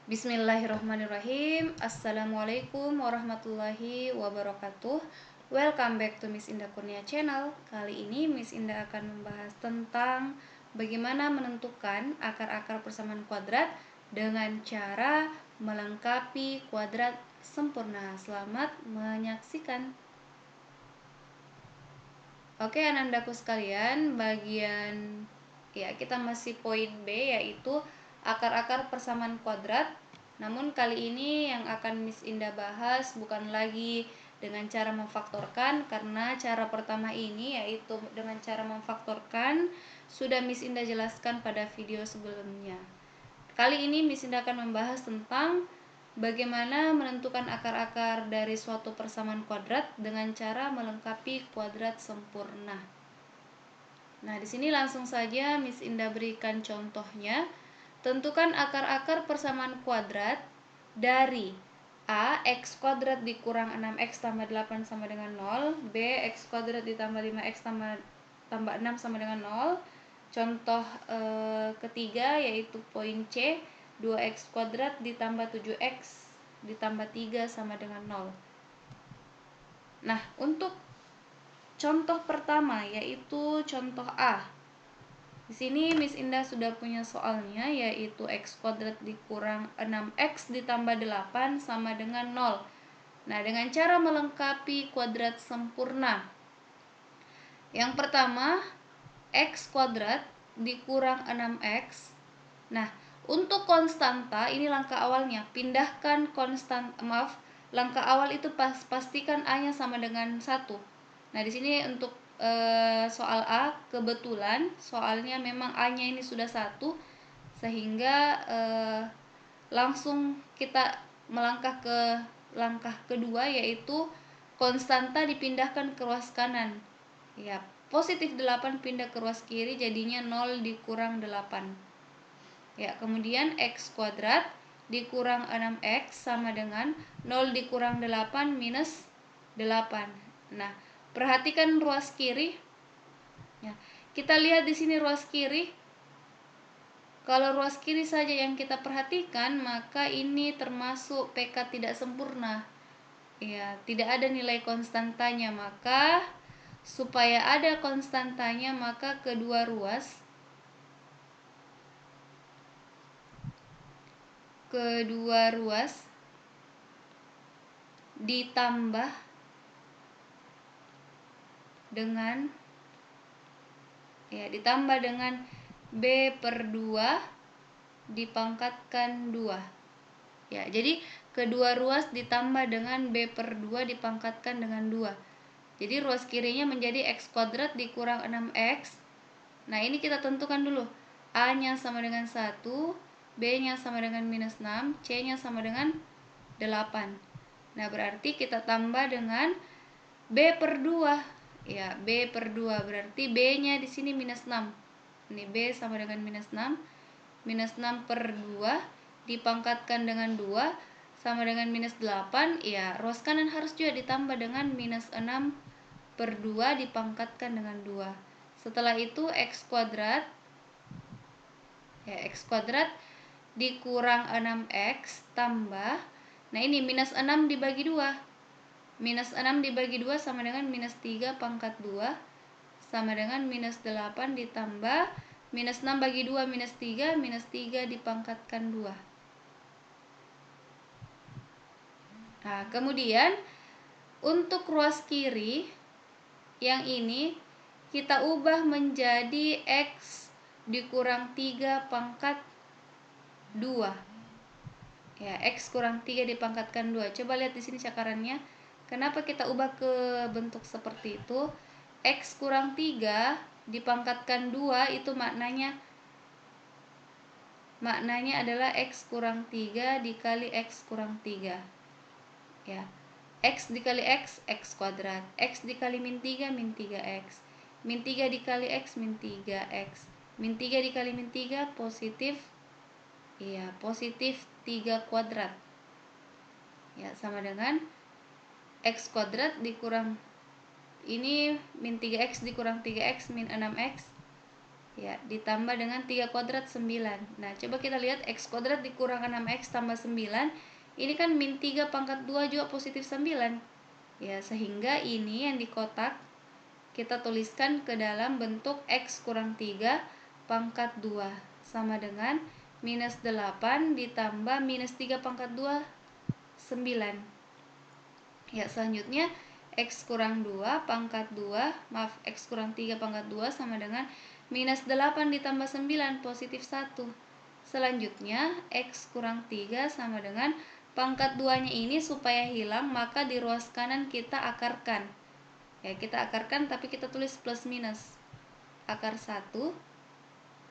Bismillahirrahmanirrahim. Assalamualaikum warahmatullahi wabarakatuh. Welcome back to Miss Indah Kurnia Channel. Kali ini Miss Indah akan membahas tentang bagaimana menentukan akar-akar persamaan kuadrat dengan cara melengkapi kuadrat sempurna. Selamat menyaksikan. Oke, anandaku sekalian, kita masih poin B, yaitu akar-akar persamaan kuadrat. Namun kali ini yang akan Miss Indah bahas bukan lagi dengan cara memfaktorkan, karena cara pertama ini yaitu dengan cara memfaktorkan sudah Miss Indah jelaskan pada video sebelumnya. Kali ini Miss Indah akan membahas tentang bagaimana menentukan akar-akar dari suatu persamaan kuadrat dengan cara melengkapi kuadrat sempurna. Nah, di sini langsung saja Miss Indah berikan contohnya. Tentukan akar-akar persamaan kuadrat dari A, x kuadrat dikurang 6x tambah 8 sama dengan 0, B, x kuadrat ditambah 5x tambah 6 sama dengan 0. Contoh ketiga yaitu poin C, 2x kuadrat ditambah 7x ditambah 3 sama dengan 0. Nah, untuk contoh pertama yaitu contoh A. Di sini Miss Indah sudah punya soalnya, yaitu x kuadrat dikurang 6x ditambah 8 sama dengan 0. Nah, dengan cara melengkapi kuadrat sempurna. Yang pertama, x kuadrat dikurang 6x. Nah, untuk konstanta ini langkah awalnya. Pindahkan langkah awal itu pastikan A-nya sama dengan 1. Nah, di sini untuk soal A, kebetulan soalnya memang A-nya ini sudah 1, sehingga langsung kita melangkah ke langkah kedua, yaitu konstanta dipindahkan ke ruas kanan. Ya, positif 8 pindah ke ruas kiri, jadinya 0 dikurang 8. Ya, kemudian x kuadrat dikurang 6x sama dengan 0 dikurang 8 minus 8. Nah, perhatikan ruas kiri. Ya, kita lihat di sini ruas kiri. Kalau ruas kiri saja yang kita perhatikan, maka ini termasuk PK tidak sempurna. Ya, tidak ada nilai konstantanya. Maka supaya ada konstantanya, maka kedua ruas ditambah dengan B per 2 dipangkatkan 2. Ya, jadi kedua ruas ditambah dengan B per 2 dipangkatkan dengan 2. Jadi ruas kirinya menjadi x kuadrat dikurang 6x. Nah, ini kita tentukan dulu. A-nya sama dengan 1, B-nya sama dengan minus 6, C-nya sama dengan 8. Nah, berarti kita tambah dengan B per 2. Ya, B per 2 berarti B-nya di sini minus 6. Ini B sama dengan minus 6. Minus 6 per 2 dipangkatkan dengan 2 sama dengan minus 8. Ya, ruas kanan harus juga ditambah dengan minus 6 per 2 dipangkatkan dengan 2. Setelah itu x kuadrat dikurang 6x tambah, nah ini minus 6 dibagi 2. Minus 6 dibagi 2 sama dengan minus 3 pangkat 2 sama dengan minus 8 ditambah minus 6 bagi 2 minus 3 dipangkatkan 2. Nah, kemudian untuk ruas kiri yang ini kita ubah menjadi x dikurang 3 pangkat 2. Ya, x kurang 3 dipangkatkan 2. Coba lihat di sini cakarannya. Kenapa kita ubah ke bentuk seperti itu? X kurang 3 dipangkatkan 2 itu maknanya adalah x kurang 3 dikali x kurang 3. Ya. X dikali x, x kuadrat. X dikali min 3, min 3x. Min 3 dikali x, min 3x. Min 3 dikali min 3, positif 3 kuadrat. Ya, sama dengan x kuadrat dikurang ini min 3x dikurang 3x min 6x. ya, ditambah dengan 3 kuadrat 9. Nah, coba kita lihat x kuadrat dikurang 6x tambah 9. Ini kan min 3 pangkat 2 juga positif 9. Ya, sehingga ini yang di kotak kita tuliskan ke dalam bentuk x kurang 3 pangkat 2 sama dengan minus 8 ditambah minus 3 pangkat 2, 9. Ya, selanjutnya x kurang 2 pangkat 2, maaf, x kurang 3 pangkat 2 sama dengan minus 8 ditambah 9, positif 1. Selanjutnya, x kurang 3 sama dengan pangkat 2-nya ini supaya hilang, maka di ruas kanan kita akarkan. Ya, kita akarkan tapi kita tulis plus minus. Akar 1.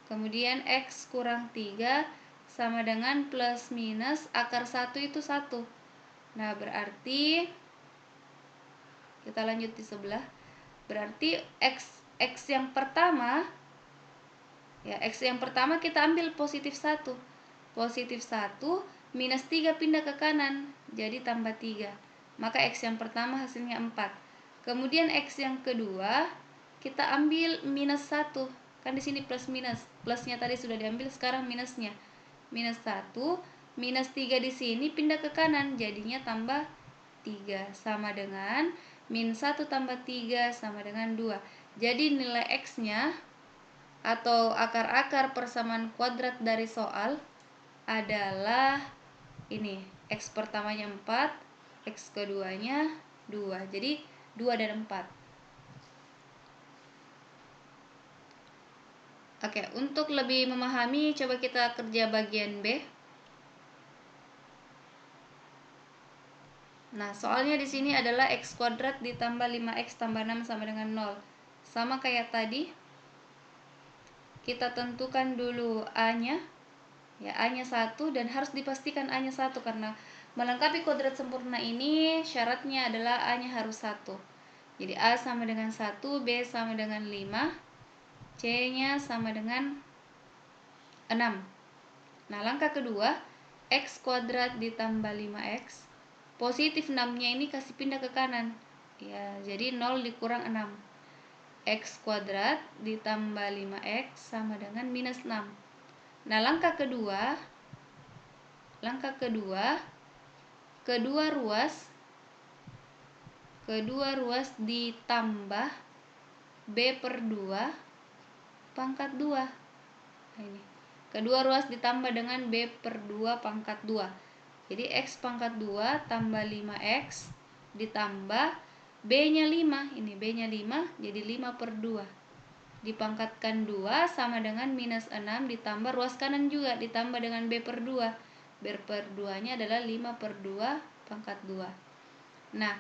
Kemudian x kurang 3 sama dengan plus minus akar 1 itu 1. Nah, berarti kita lanjut di sebelah. Berarti x yang pertama, ya, x yang pertama kita ambil positif 1. Positif 1 minus 3 pindah ke kanan, jadi tambah 3. Maka x yang pertama hasilnya 4. Kemudian x yang kedua kita ambil minus 1. Kan di sini plus minus. Plusnya tadi sudah diambil, sekarang minusnya. Minus 1, minus 3 di sini pindah ke kanan, jadinya tambah 3 sama dengan min 1 tambah 3 sama dengan 2. Jadi nilai x-nya atau akar-akar persamaan kuadrat dari soal adalah ini, x pertamanya 4, x keduanya 2. Jadi 2 dan 4. Oke, untuk lebih memahami coba kita kerja bagian B. Nah, soalnya di sini adalah x kuadrat ditambah 5x tambah 6 sama dengan 0. Sama kayak tadi, kita tentukan dulu A-nya. Ya, A-nya 1 dan harus dipastikan A-nya 1 karena melengkapi kuadrat sempurna ini syaratnya adalah A-nya harus 1. Jadi A sama dengan 1, B sama dengan 5, C-nya sama dengan 6. Nah, langkah kedua, x kuadrat ditambah 5x. Positif 6-nya ini kasih pindah ke kanan. Ya, jadi 0 dikurang 6. X kuadrat ditambah 5x sama dengan minus 6. Nah, langkah kedua, kedua ruas ditambah b per 2 pangkat 2. Nah, ini. Kedua ruas ditambah dengan b per 2 pangkat 2. Jadi x pangkat 2 tambah 5x ditambah b-nya 5. Ini b-nya 5, jadi 5 per 2. Dipangkatkan 2 sama dengan minus 6 ditambah ruas kanan juga ditambah dengan b per 2. B per 2-nya adalah 5 per 2 pangkat 2. Nah,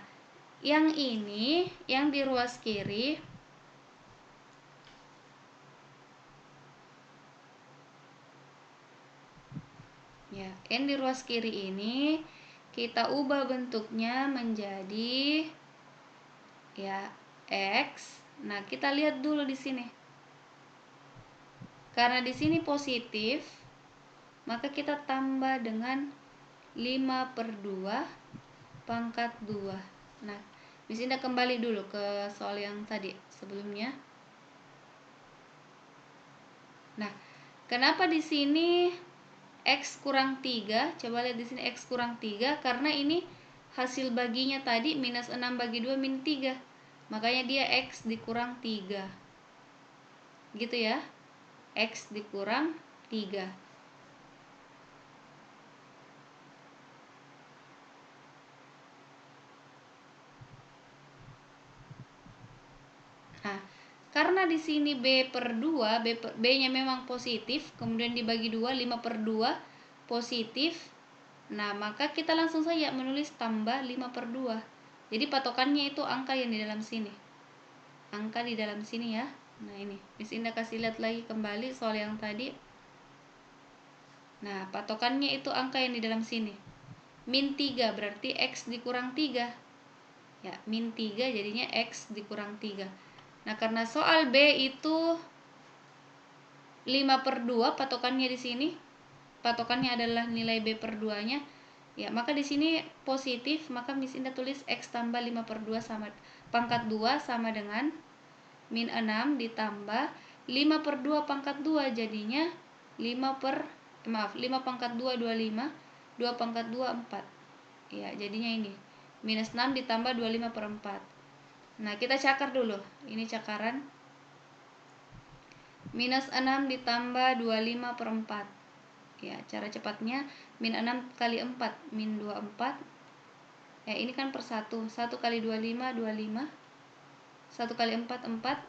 yang ini, yang di ruas kiri, ya, yang di ruas kiri ini kita ubah bentuknya menjadi ya x. Nah, kita lihat dulu di sini. Karena di sini positif, maka kita tambah dengan 5 per 2 pangkat 2. Nah, di sini kembali dulu ke soal yang tadi sebelumnya. Nah, kenapa di sini x kurang 3? Coba lihat di sini x kurang 3 karena ini hasil baginya tadi minus 6 bagi 2 min 3. Makanya dia x dikurang 3. Gitu ya. X dikurang 3. Nah, karena di sini b per 2, b-nya memang positif, kemudian dibagi 2, 5 per 2 positif. Nah, maka kita langsung saja menulis tambah 5 per 2. Jadi patokannya itu angka yang di dalam sini. Angka di dalam sini ya. Nah, ini Miss Indah kasih lihat lagi kembali soal yang tadi. Nah, patokannya itu angka yang di dalam sini. Min 3 berarti x dikurang 3. Ya, min 3 jadinya x dikurang 3. Nah, karena soal B itu 5 per 2 patokannya di sini. Patokannya adalah nilai B per 2-nya. Ya, maka di sini positif, maka Miss Indah tulis x tambah 5 per 2 sama pangkat 2 sama dengan min 6 ditambah 5 per 2 pangkat 2 jadinya 5 pangkat 2 25, 2 pangkat 2 4. Ya, jadinya ini minus 6 ditambah 25 per 4. Nah, kita cakar dulu. Ini cakaran. Minus 6 ditambah 25 per 4. Ya, cara cepatnya min 6 kali 4 min 24. Ya, ini kan per 1. 1 kali 25 25. 1 kali 4 4.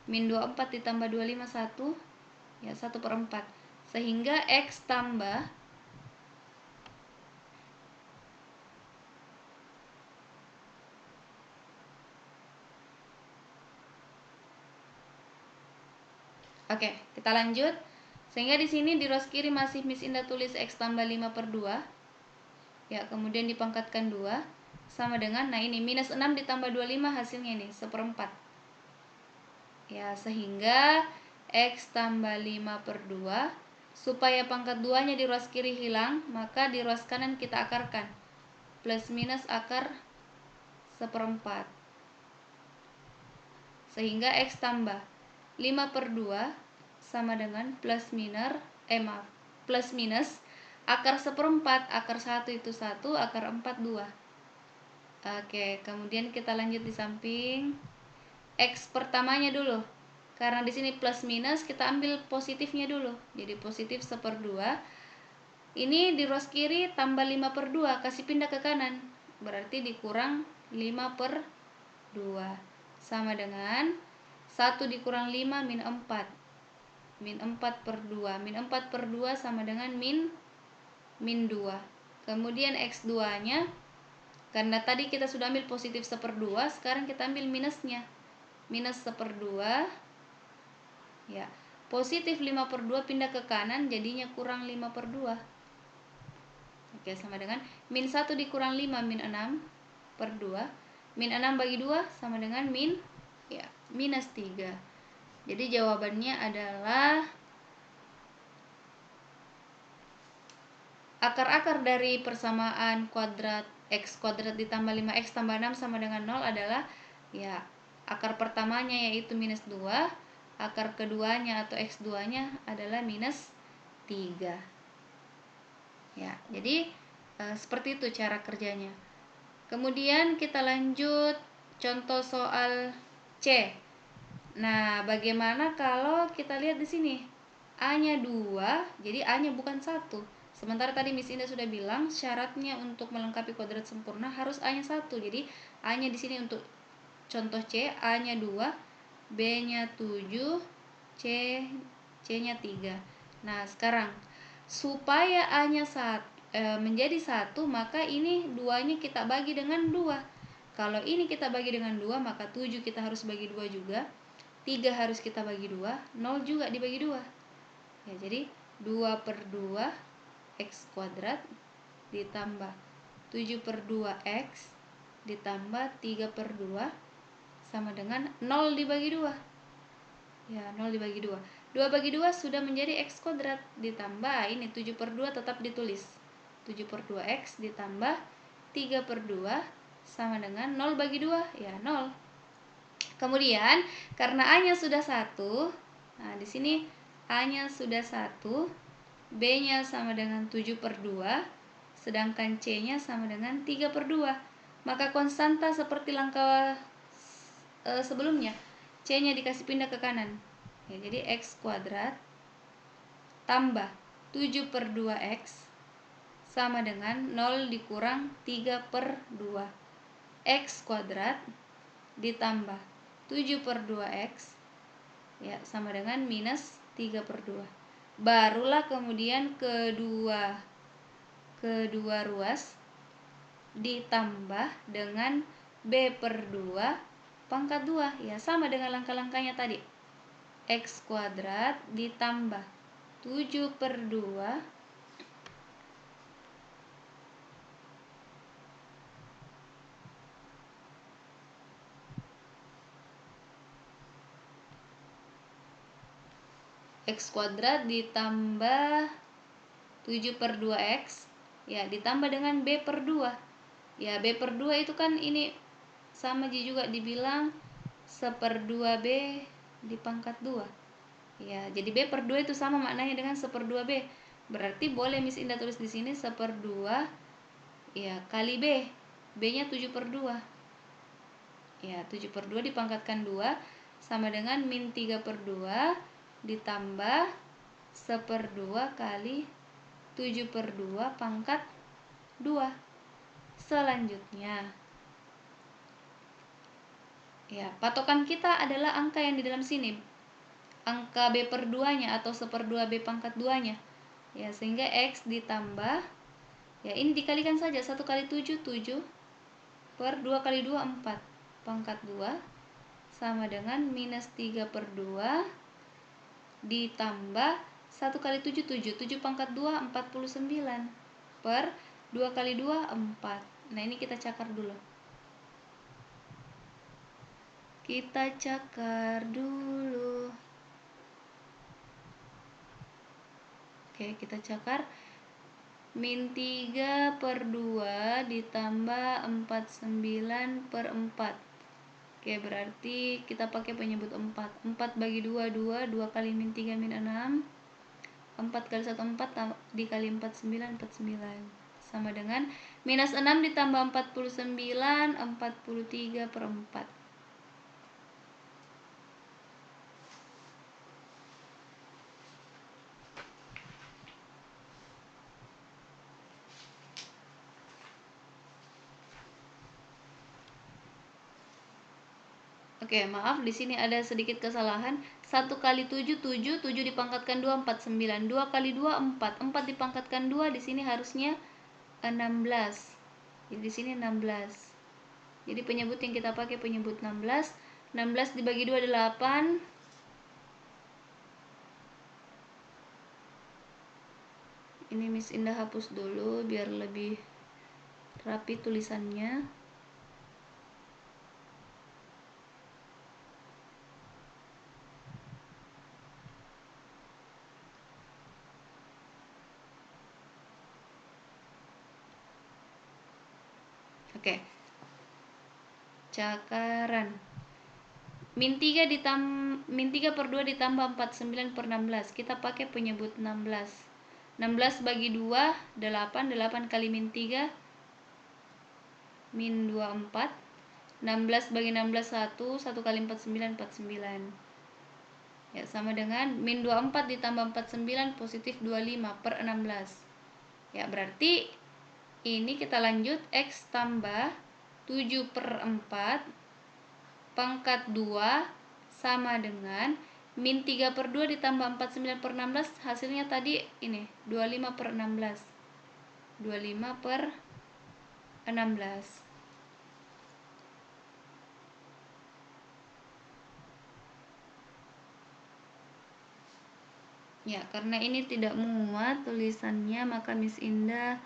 Min 24 ditambah 25 1. Ya, 1 per 4. Sehingga X tambah Oke, kita lanjut. Sehingga di sini di rows kiri masih Miss Indah tulis X tambah 5 per 2. Ya, kemudian dipangkatkan 2 sama dengan, nah ini minus 6 ditambah 25 hasilnya ini 1/4. Ya, sehingga X tambah 5 per 2. Supaya pangkat 2 nya di rows kiri hilang, maka di rows kanan kita akarkan. Plus minus akar 1/4. Sehingga X tambah 5 per 2 sama dengan plus minus akar 1/4, akar 1 itu 1, akar 4 2. Oke, kemudian kita lanjut di samping. X pertamanya dulu, karena di sini plus minus kita ambil positifnya dulu, jadi positif 1/2. Ini di rows kiri tambah 5 per 2, kasih pindah ke kanan, berarti dikurang 5 per 2 sama dengan 1 dikurang 5 min 4. Min 4 per 2. Min 4 per 2 sama dengan min 2. Kemudian X2 nya, karena tadi kita sudah ambil positif 1/2, sekarang kita ambil minusnya. Minus 1/2. Ya, positif 5 per 2 pindah ke kanan, jadinya kurang 5 per 2. Oke, sama dengan min 1 dikurang 5 min 6 per 2. Min 6 bagi 2 sama dengan minus 3. Jadi jawabannya adalah akar-akar dari persamaan kuadrat X kuadrat ditambah 5X tambah 6 sama dengan 0 adalah, ya, akar pertamanya yaitu minus 2, akar keduanya atau X2 nya adalah minus 3. Ya, jadi seperti itu cara kerjanya. Kemudian kita lanjut contoh soal C. Nah, bagaimana kalau kita lihat di sini A-nya 2, jadi A-nya bukan 1. Sementara tadi Miss Indah sudah bilang syaratnya untuk melengkapi kuadrat sempurna harus A-nya 1. Jadi A-nya di sini untuk contoh C, A-nya 2, B-nya 7, C-nya 3. Nah, sekarang supaya A-nya menjadi 1, maka ini 2-nya kita bagi dengan 2. Kalau ini kita bagi dengan 2, maka 7 kita harus bagi 2 juga. 3 harus kita bagi 2, 0 juga dibagi 2. Ya, jadi 2 per 2 X kuadrat ditambah 7 per 2 X ditambah 3 per 2 sama dengan 0 dibagi 2. Ya, 0 dibagi 2. 2 bagi 2 sudah menjadi X kuadrat, ditambah ini 7 per 2 tetap ditulis. 7 per 2X ditambah 3 per 2 sama dengan 0 bagi 2, ya 0. Kemudian karena A-nya sudah 1, nah di sini A-nya sudah 1, B-nya sama dengan 7 per 2, sedangkan C-nya sama dengan 3 per 2. Maka konstanta seperti langkah sebelumnya, C-nya dikasih pindah ke kanan. Ya, jadi X kuadrat tambah 7 per 2X sama dengan 0 dikurang 3 per 2. X kuadrat ditambah 7 per 2X, ya, sama dengan minus 3 per 2. Barulah kemudian kedua ruas ditambah dengan B per 2 pangkat 2. Ya, sama dengan langkah-langkahnya tadi. X kuadrat ditambah 7 per 2 X kuadrat ditambah 7 per 2X, ya, ditambah dengan B per 2. Ya, B per 2 itu kan ini sama juga dibilang 1/2 B di pangkat 2. Ya, jadi B per 2 itu sama maknanya dengan 1/2 B. Berarti boleh Miss Indah tulis di sini 1/2 ya kali B. B-nya 7/2. Ya, 7/2 dipangkatkan 2 sama dengan min 3/2 ditambah 1/2 kali 7/2 pangkat 2. Selanjutnya, ya, patokan kita adalah angka yang di dalam sini. Angka B per 2-nya atau 1/2 B pangkat 2-nya. Ya, sehingga X ditambah, ya ini dikalikan saja, 1 kali 7, 7 per 2 kali 2, 4 pangkat 2 sama dengan minus 3/2 ditambah 1 kali 7, 7 7 pangkat 2, 49 per 2 kali 2, 4. Nah, ini kita cakar dulu. Kita cakar dulu. Oke, kita cakar. Min 3/2 ditambah 49/4. Oke, berarti kita pakai penyebut 4. 4 bagi 2, 2. 2 kali min 3 min 6. 4 kali 1, 4. Dikali 4, 9. 49. Sama dengan minus 6 ditambah 49. 43/4. Oke, maaf, di sini ada sedikit kesalahan. 1 kali 7, 7. 7 dipangkatkan 2, 49. 2 kali 2, 4. 4 dipangkatkan 2, di sini harusnya 16. Jadi di sini 16. Jadi penyebut yang kita pakai penyebut 16. 16 dibagi 2, 8. Ini Miss Indah hapus dulu biar lebih rapi tulisannya. Oke. Cakaran. Min 3/2 ditambah 49/16. Kita pakai penyebut 16. 16 bagi 2, 8. 8 kali min 3 min 24. 16 bagi 16, 1. 1 kali 49, 49. Ya, sama dengan min 24 ditambah 49 positif 25 per 16. Ya, berarti ini kita lanjut X tambah 7/4 pangkat 2 sama dengan min 3/2 ditambah 49/16. Hasilnya tadi ini 25/16. 25/16. Ya, karena ini tidak muat tulisannya, maka Miss Indah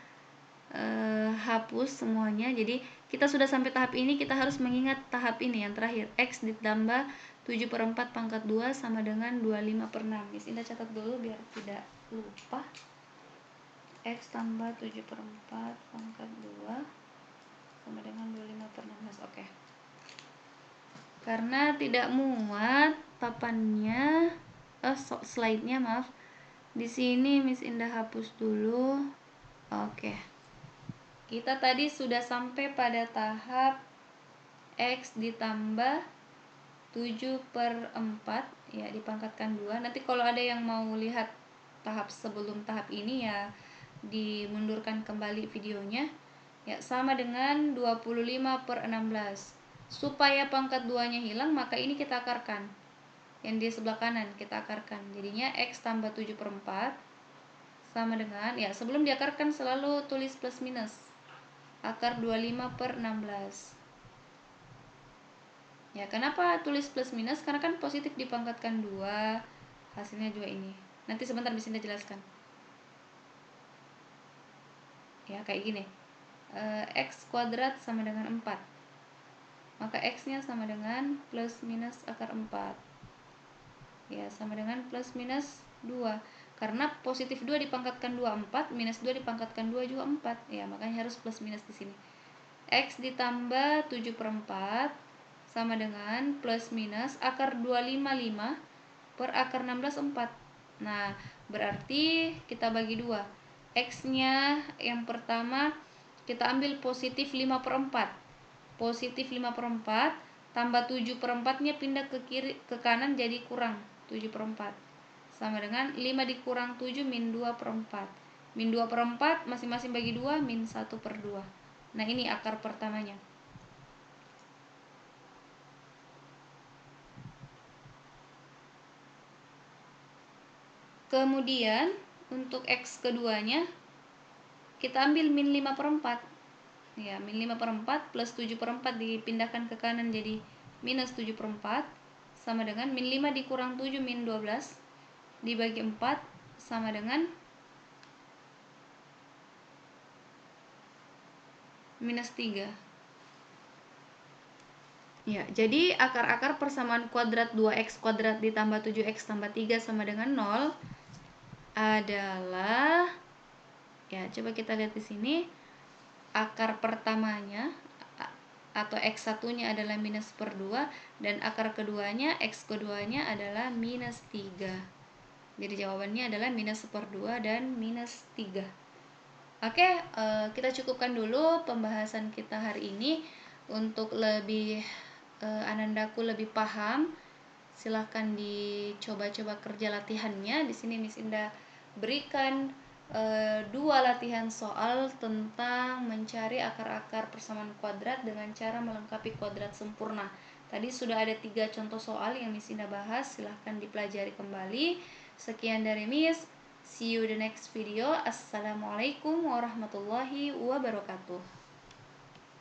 hapus semuanya. Jadi kita sudah sampai tahap ini, kita harus mengingat tahap ini yang terakhir. X ditambah 7/4 pangkat 2 sama dengan 25/6. Miss Indah catat dulu biar tidak lupa. X tambah 7/4 pangkat 2 sama dengan 25/16. Oke. Karena tidak muat papannya, slide-nya, maaf. Di sini Miss Indah hapus dulu. Oke. Kita tadi sudah sampai pada tahap X ditambah 7/4 ya, dipangkatkan 2. Nanti kalau ada yang mau lihat tahap sebelum tahap ini ya dimundurkan kembali videonya. Ya, sama dengan 25/16. Supaya pangkat 2-nya hilang, maka ini kita akarkan. Yang di sebelah kanan kita akarkan. Jadinya X tambah 7/4 sama dengan, ya sebelum diakarkan selalu tulis plus minus. Akar 25/16. Ya, kenapa tulis plus minus? Karena kan positif dipangkatkan 2, hasilnya juga ini. Nanti sebentar bisa Indah jelaskan. Ya, kayak gini. X kuadrat sama dengan 4. Maka X-nya sama dengan plus minus akar 4. Ya, sama dengan plus minus 2. Karena positif 2 dipangkatkan 2, 4. Minus 2 dipangkatkan 2 juga 4. Ya, makanya harus plus minus di sini. X ditambah 7/4 sama dengan plus minus akar 255 per akar 16 4. Nah, berarti kita bagi 2. X-nya yang pertama kita ambil positif 5/4. Positif 5/4 tambah 7/4-nya pindah ke kiri ke kanan jadi kurang 7/4. Sama dengan 5 dikurang 7 min 2/4. Min 2/4 masing-masing bagi 2 min 1/2. Nah, ini akar pertamanya. Kemudian untuk X keduanya kita ambil min 5/4. Ya, min 5/4 plus 7/4 dipindahkan ke kanan jadi minus 7/4 sama dengan min 5 dikurang 7 min 12 dibagi 4 sama dengan minus 3. Ya, jadi akar-akar persamaan kuadrat 2x kuadrat ditambah 7x tambah 3 sama dengan 0 adalah, ya coba kita lihat di sini, akar pertamanya atau x1-nya adalah minus per 2 dan akar keduanya x keduanya adalah minus 3. Jadi jawabannya adalah minus per 2 dan minus 3. Oke, kita cukupkan dulu pembahasan kita hari ini. Untuk lebih Anandaku lebih paham, silahkan dicoba-coba kerja latihannya. Di sini Miss Indah berikan 2 latihan soal tentang mencari akar-akar persamaan kuadrat dengan cara melengkapi kuadrat sempurna. Tadi sudah ada 3 contoh soal yang Miss Indah bahas, silahkan dipelajari kembali. Sekian dari Miss, see you the next video. Assalamualaikum warahmatullahi wabarakatuh.